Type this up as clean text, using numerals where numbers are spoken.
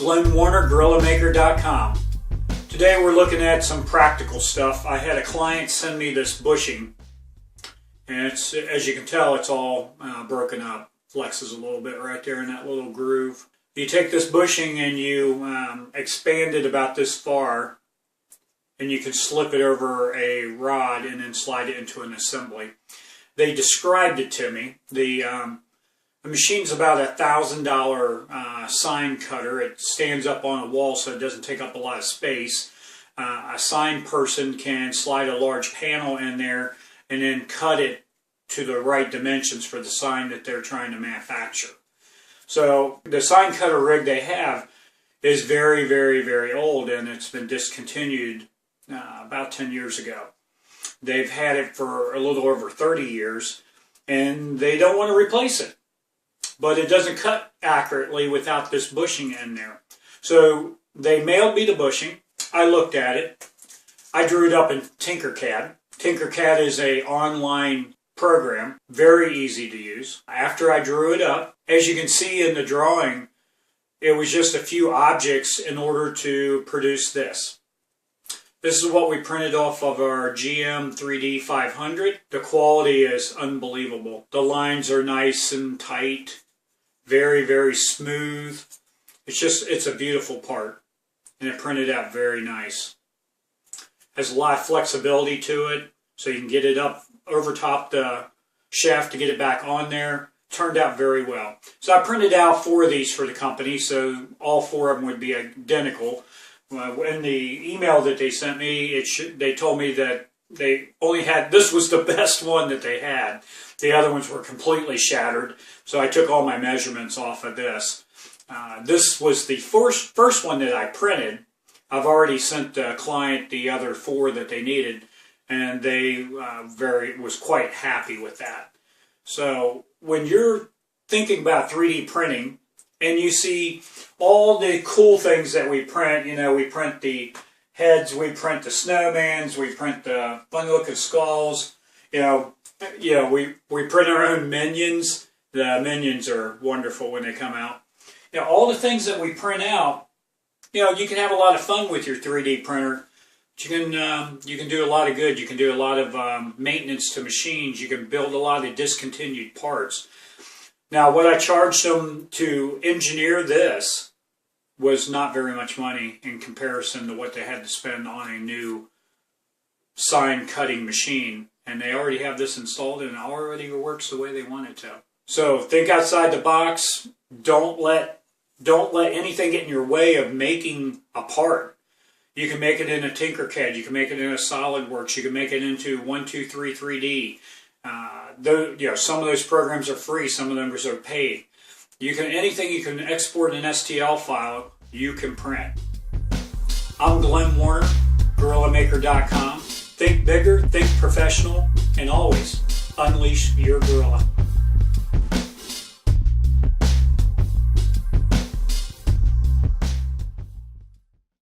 Glenn Warner, GorillaMaker.com. Today we're looking at some practical stuff. I had a client send me this bushing, and it's, as you can tell, it's all broken up. Flexes a little bit right there in that little groove. You take this bushing and you expand it about this far, and you can slip it over a rod and then slide it into an assembly. They described it to me. The machine's about $1,000 sign cutter. It stands up on a wall so it doesn't take up a lot of space. A sign person can slide a large panel in there and then cut it to the right dimensions for the sign that they're trying to manufacture. So the sign cutter rig they have is very, very, very old, and it's been discontinued about 10 years ago. They've had it for a little over 30 years, and they don't want to replace it. But it doesn't cut accurately without this bushing in there. So they mailed me the bushing. I looked at it. I drew it up in Tinkercad. Tinkercad is an online program, very easy to use. After I drew it up, as you can see in the drawing, it was just a few objects in order to produce this. This is what we printed off of our GM 3D 500. The quality is unbelievable. The lines are nice and tight, very, very smooth. It's a beautiful part, and it printed out very nice. Has a lot of flexibility to it, so you can get it up over top the shaft to get it back on there. Turned out very well. So I printed out 4 of these for the company, so all 4 of them would be identical. In the email that they sent me, they told me that they only had, this was the best one that they had. The other ones were completely shattered, so I took all my measurements off of this. This was the first one that I printed. I've already sent the client the other 4 that they needed, and they was quite happy with that. So when you're thinking about 3D printing, and you see all the cool things that we print, you know, we print the heads, we print the snowmans, we print the fun-looking skulls, you know, we print our own minions. The minions are wonderful when they come out. You know, all the things that we print out, you know, you can have a lot of fun with your 3D printer. You can do a lot of good. You can do a lot of maintenance to machines. You can build a lot of discontinued parts. Now, what I charged them to engineer this was not very much money in comparison to what they had to spend on a new sign cutting machine. And they already have this installed, and it already works the way they want it to. So think outside the box. Don't let anything get in your way of making a part. You can make it in a Tinkercad. You can make it in a SolidWorks. You can make it into 123 3D. Some of those programs are free. Some of them are paid. Anything you can export an STL file, you can print. I'm Glenn Warner, GorillaMaker.com. Think bigger, think professional, and always unleash your gorilla.